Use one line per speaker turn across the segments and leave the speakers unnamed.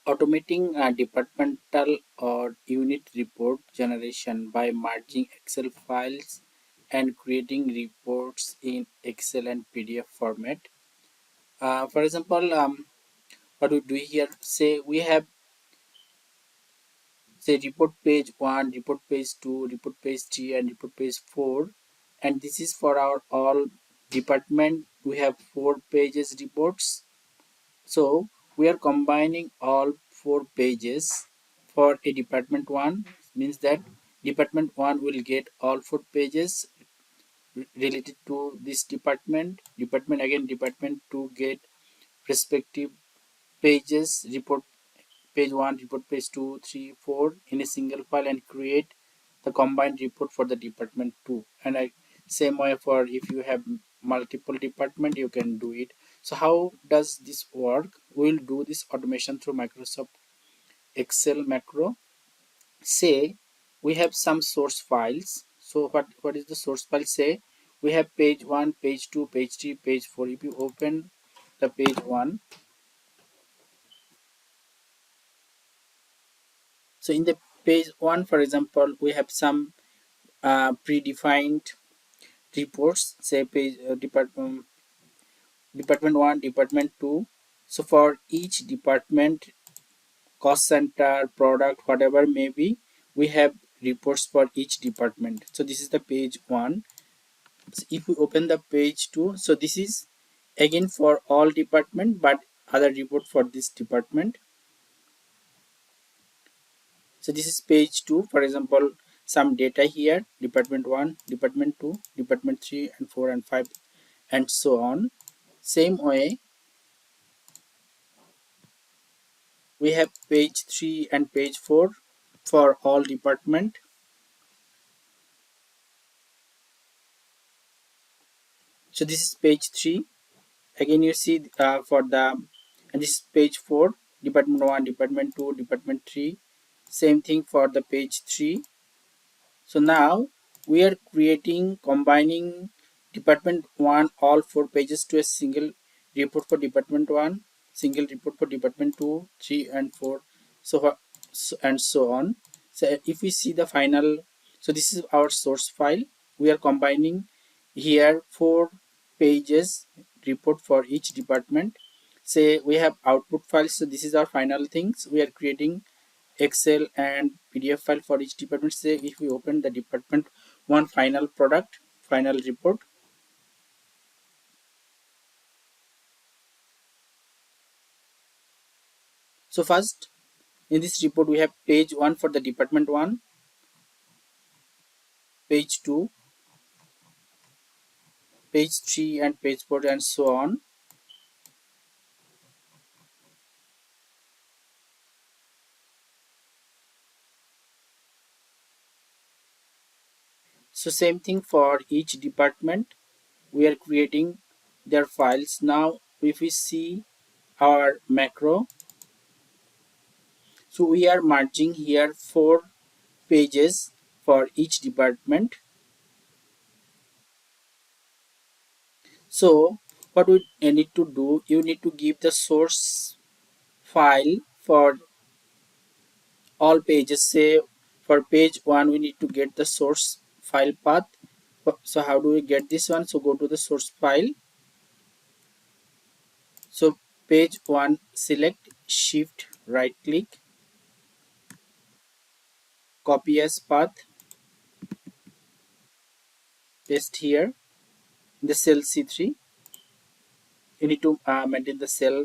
Automating departmental or unit report generation by merging Excel files and creating reports in Excel and PDF format. For example, what we do here, say we have say report page 1, report page 2, report page 3, and report page 4, and this is for our all department. We have 4 pages reports. So we are combining all 4 pages for a department 1, means that department 1 will get all 4 pages related to this department. Department again, department 2 get respective pages, report page 1, report page 2, 3, 4 in a single file, and create the combined report for the department 2. And same way for if you have multiple department, you can do it. So how does this work? We'll do this automation through Microsoft Excel macro. Say we have some source files. So what is the source file? Say we have page 1, page 2, page 3, page 4. If you open the page 1, so in the page 1, for example, we have some predefined reports, say page department 1, department 2. So for each department, cost center, product, whatever may be, we have reports for each department. So this is the page 1. So if we open the page 2, so this is again for all department, but other report for this department. So this is page 2. For example, some data here, department 1, department 2, department 3 and 4 and 5, and so on. Same way, we have page 3 and page 4 for all department. So this is page 3. Again you see for the, and this is page 4, department 1, department 2, department 3. Same thing for the page 3. So now we are combining department 1 all 4 pages to a single report for department 1, single report for department 2, 3 and 4, and so on. So if we see the final, so this is our source file. We are combining here 4 pages report for each department. Say we have output files, so this is our final things. We are creating Excel and PDF file for each department. Say if we open the department 1 final product, final report. So first in this report we have page 1 for the department 1, page 2, page 3 and page 4 and so on. So same thing for each department. We are creating their files. Now if we see our macro, so we are merging here 4 pages for each department. So what we need to do, you need to give the source file for all pages. Say for page 1 we need to get the source file path. So how do we get this one? So go to the source file. So page 1, select, shift right click, copy as path, paste here in the cell C3. You need to maintain the cell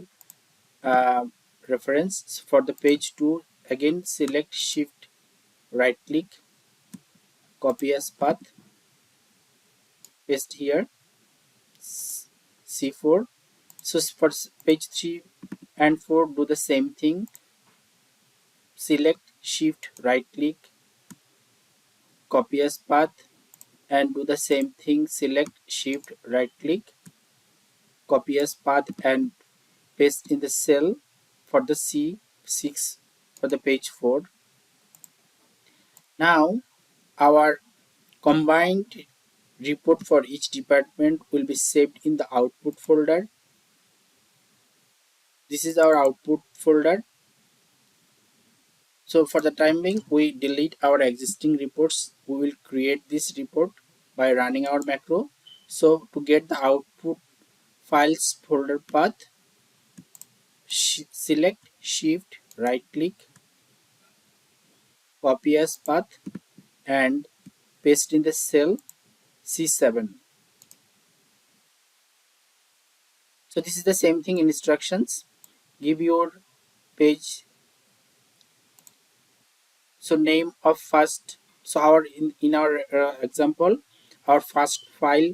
uh, reference. For the page 2, again select, shift right click, copy as path, paste here C4. So for page 3 and 4, do the same thing. Select, shift right click, copy as path, and do the same thing. Select, shift right click, copy as path, and paste in the cell for the C6 for the page 4. Now our combined report for each department will be saved in the output folder. This is our output folder. So for the time being, we delete our existing reports. We will create this report by running our macro. So to get the output files folder path, select shift right click, copy as path and paste in the cell C7. So this is the same thing in instructions. Give your page, so name of first, so our in our example, our first file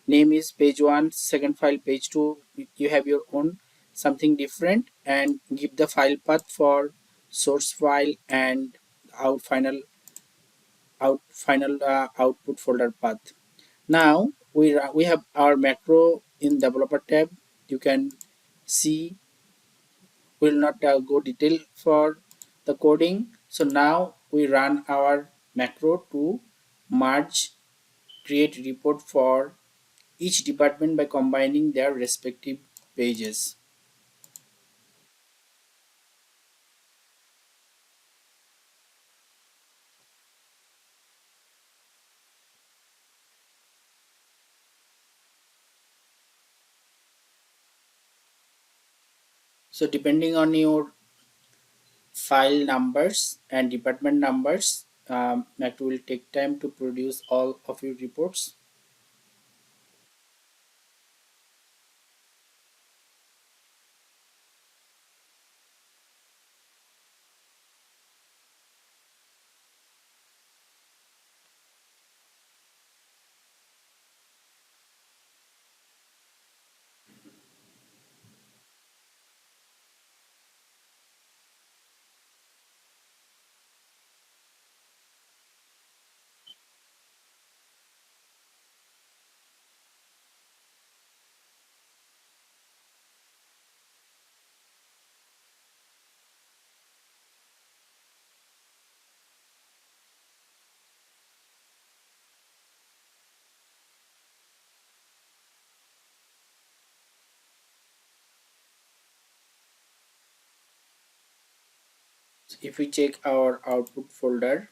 name is page 1, second file page 2. You have your own something different, and give the file path for source file and out final output folder path. Now we have our macro in developer tab. You can see, will not go detail for the coding. So now we run our macro to merge create report for each department by combining their respective pages. So depending on your file numbers and department numbers, macro will take time to produce all of your reports. So if we check our output folder,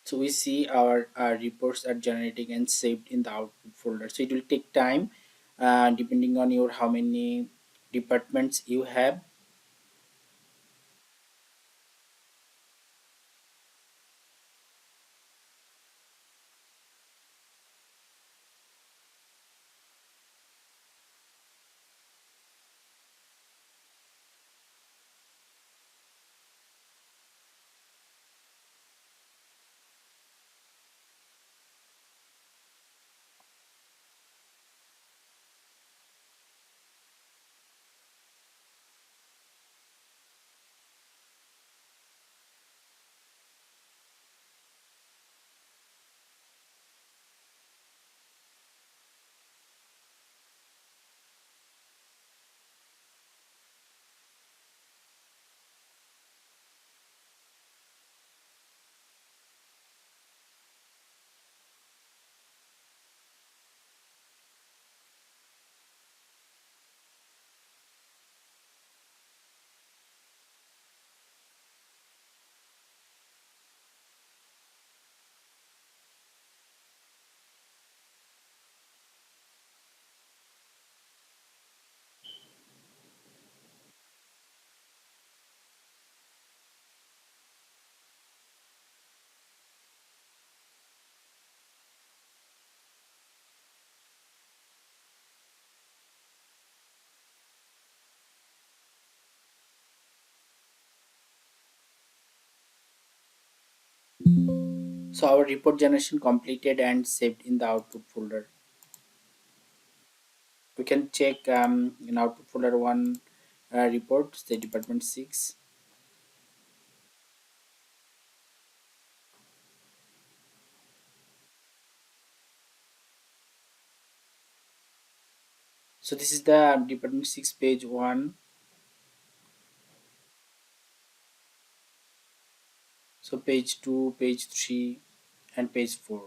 so we see our reports are generating and saved in the output folder. So it will take time depending on your how many departments you have. So our report generation completed and saved in the output folder. We can check in output folder one report, the department 6. So this is the department 6 page 1. So page 2, page 3 and page 4.